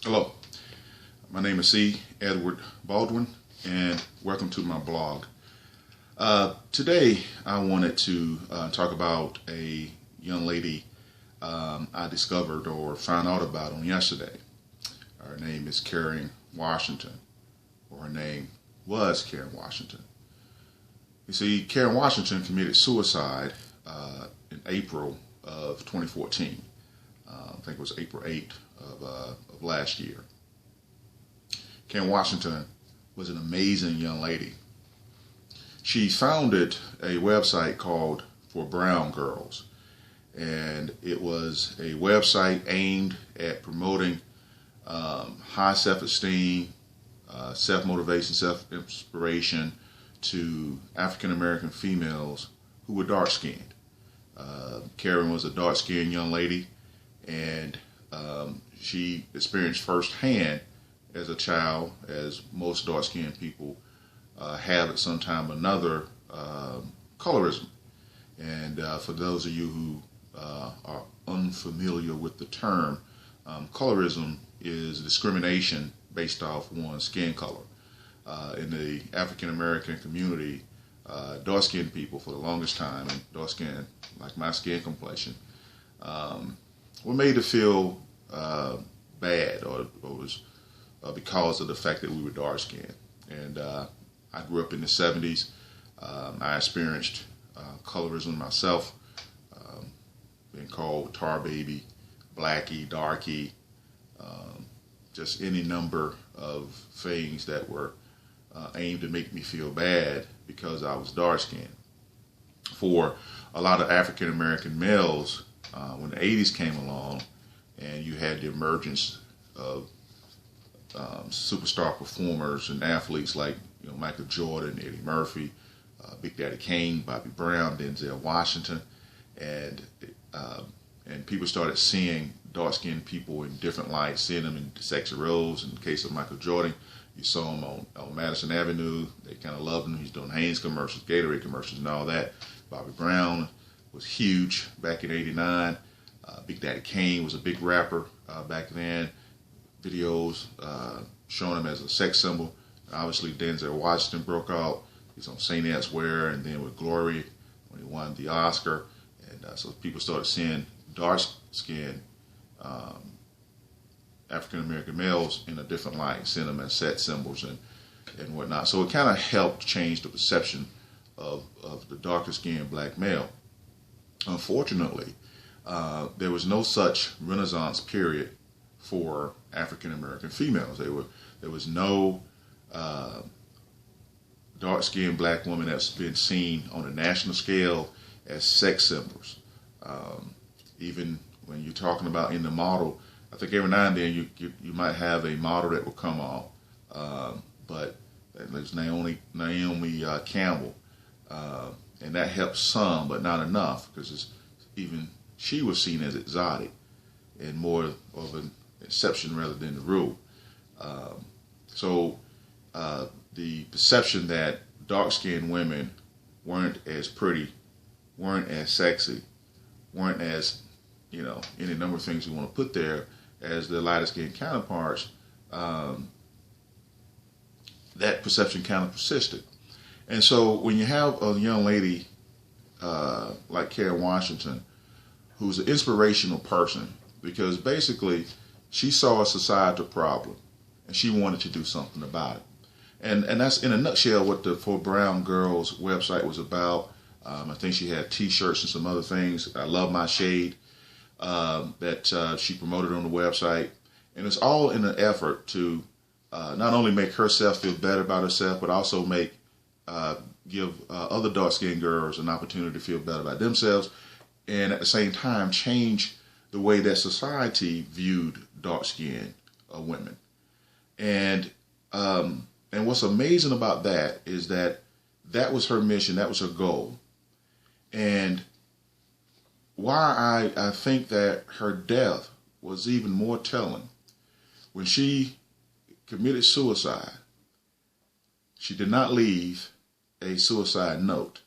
Hello, my name is C. Edward Baldwin, and welcome to my blog. Today, I wanted to talk about a young lady I discovered or found out about on yesterday. Her name is Karyn Washington, or her name was Karyn Washington. You see, Karyn Washington committed suicide in April of 2014. I think it was April 8th of last year. Karyn Washington was an amazing young lady. She founded a website called For Brown Girls, and it was a website aimed at promoting high self-esteem, self-motivation, self-inspiration to African American females who were dark-skinned. Karyn was a dark-skinned young lady, and she experienced firsthand as a child, as most dark-skinned people have at some time or another, colorism. And for those of you who are unfamiliar with the term, colorism is discrimination based off one's skin color. In the African American community, dark-skinned people for the longest time, and dark-skinned, like my skin complexion, were made to feel bad or was because of the fact that we were dark-skinned. And I grew up in the 70s. I experienced colorism myself, being called tar baby, blackie, darkie, just any number of things that were aimed to make me feel bad because I was dark-skinned. For a lot of African American males, when the 80s came along and you had the emergence of superstar performers and athletes like Michael Jordan, Eddie Murphy, Big Daddy Kane, Bobby Brown, Denzel Washington, and people started seeing dark-skinned people in different lights, seeing them in sexy roles. In the case of Michael Jordan, you saw him on Madison Avenue. They kind of loved him. He's doing Hanes commercials, Gatorade commercials, and all that. Bobby Brown was huge back in '89. Big Daddy Kane was a big rapper back then. Videos showing him as a sex symbol. Obviously, Denzel Washington broke out. He's on St. Elsewhere, and then with Glory when he won the Oscar. And so people started seeing dark-skinned African American males in a different light, seeing them as sex symbols and whatnot. So it kind of helped change the perception of the darker-skinned black male. Unfortunately, there was no such renaissance period for African American females. There was no dark-skinned black woman that's been seen on a national scale as sex symbols. Even when you're talking about in the model, I think every now and then you might have a model that will come out, but there's Naomi Campbell, and that helps some, but not enough, because even she was seen as exotic and more of an exception rather than the rule. So the perception that dark-skinned women weren't as pretty, weren't as sexy, weren't as, any number of things you want to put there as their lighter-skinned counterparts, that perception kind of persisted. And so when you have a young lady like Karyn Washington, who's an inspirational person, because basically she saw a societal problem and she wanted to do something about it. And that's in a nutshell what the For Brown Girls website was about. I think she had t-shirts and some other things. I love my shade that she promoted on the website. And it's all in an effort to not only make herself feel better about herself, but also give other dark-skinned girls an opportunity to feel better about themselves, and at the same time change the way that society viewed dark-skinned women. And what's amazing about that is that was her mission, that was her goal. And why I think that her death was even more telling. When she committed suicide, she did not leave a suicide note.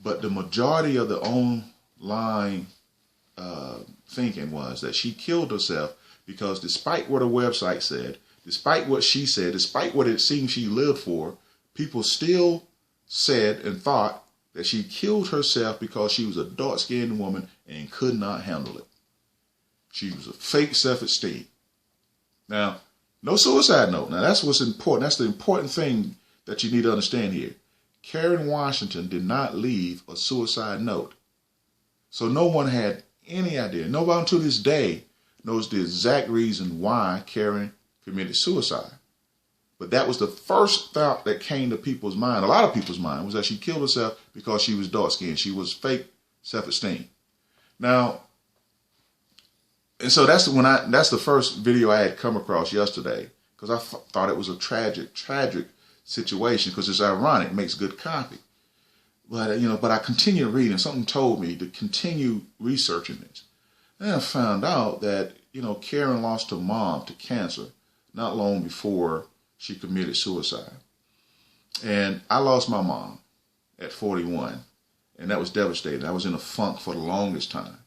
But the majority of the online thinking was that she killed herself because despite what her website said, despite what she said, despite what it seemed she lived for, people still said and thought that she killed herself because she was a dark-skinned woman and could not handle it. She was a fake self-esteem. Now, no suicide note. Now, that's what's important. That's the important thing that you need to understand here. Karyn Washington did not leave a suicide note. So no one had any idea. Nobody until this day knows the exact reason why Karyn committed suicide. But that was the first thought that came to people's mind, a lot of people's mind, was that she killed herself because she was dark-skinned. She was fake self-esteem. Now, and so that's the first video I had come across yesterday, because I thought it was a tragic situation, because it's ironic, it makes good copy. But but I continued reading. Something told me to continue researching this. And I found out that Karyn lost her mom to cancer not long before she committed suicide. And I lost my mom at 41, and that was devastating. I was in a funk for the longest time.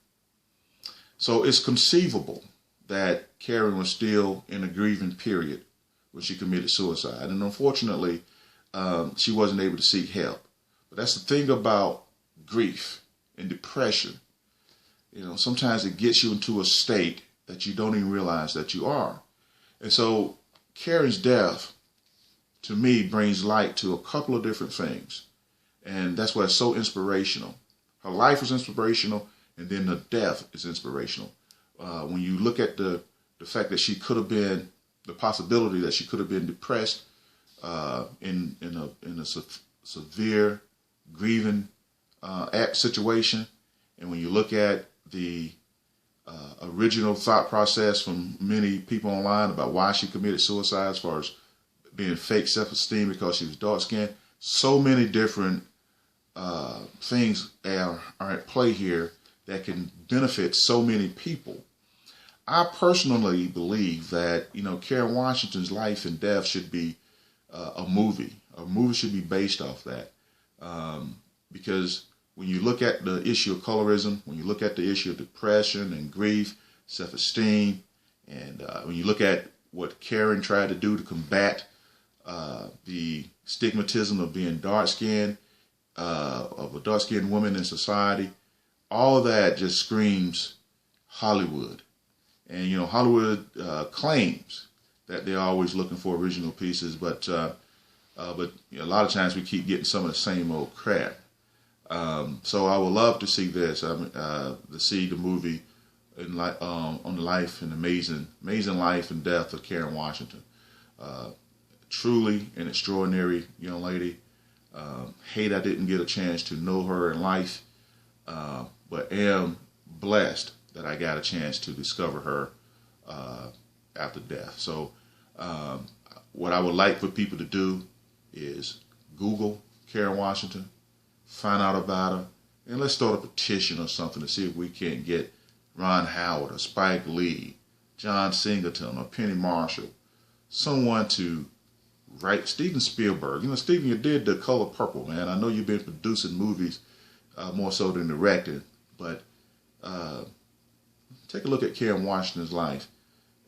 So it's conceivable that Karyn was still in a grieving period when she committed suicide. And unfortunately, she wasn't able to seek help. But that's the thing about grief and depression. Sometimes it gets you into a state that you don't even realize that you are. And so Karyn's death, to me, brings light to a couple of different things. And that's why it's so inspirational. Her life was inspirational, and then the death is inspirational. When you look at the fact that she could have been, the possibility that she could have been depressed in a severe grieving situation, and when you look at the original thought process from many people online about why she committed suicide, as far as being fake self-esteem because she was dark-skinned, so many different things are at play here that can benefit so many people. I personally believe that Karyn Washington's life and death should be a movie. A movie should be based off that, because when you look at the issue of colorism, when you look at the issue of depression and grief, self-esteem, and when you look at what Karyn tried to do to combat the stigmatism of being dark-skinned, of a dark-skinned woman in society, all of that just screams Hollywood. And Hollywood claims that they're always looking for original pieces, but a lot of times we keep getting some of the same old crap. So I would love to see this, to see the movie on the life and amazing life and death of Karyn Washington. Truly an extraordinary young lady. Hate I didn't get a chance to know her in life, but am blessed that I got a chance to discover her after death. So what I would like for people to do is Google Karyn Washington, find out about her, and let's start a petition or something to see if we can't get Ron Howard or Spike Lee, John Singleton or Penny Marshall, someone to write, Steven Spielberg. Steven, you did The Color Purple, man. I know you've been producing movies more so than directing, but take a look at Karyn Washington's life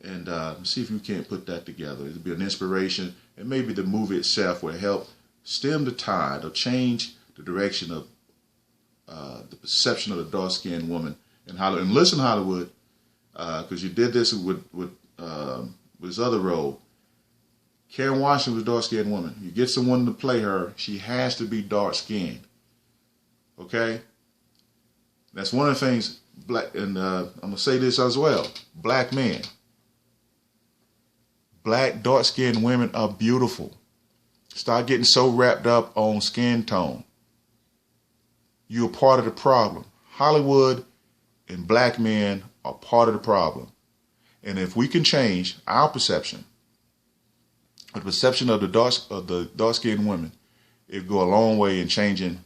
and see if you can't put that together. It'll be an inspiration, and maybe the movie itself will help stem the tide or change the direction of the perception of the dark-skinned woman in Hollywood. And listen, Hollywood, because you did this with his other role. Karyn Washington was a dark-skinned woman. You get someone to play her, she has to be dark-skinned. Okay? That's one of the things, and I'm going to say this as well. Black men. Black dark-skinned women are beautiful. Start getting so wrapped up on skin tone. You're part of the problem. Hollywood and black men are part of the problem. And if we can change our perception, the perception of the dark-skinned women, it go a long way in changing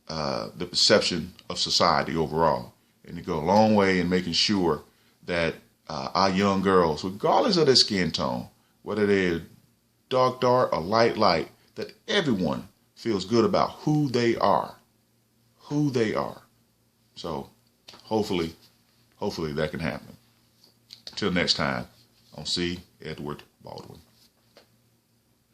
the perception of society overall. And it go a long way in making sure that our young girls, regardless of their skin tone, whether they're dark or light, that everyone feels good about who they are. Who they are. So hopefully that can happen. Till next time, on C. Edward Baldwin.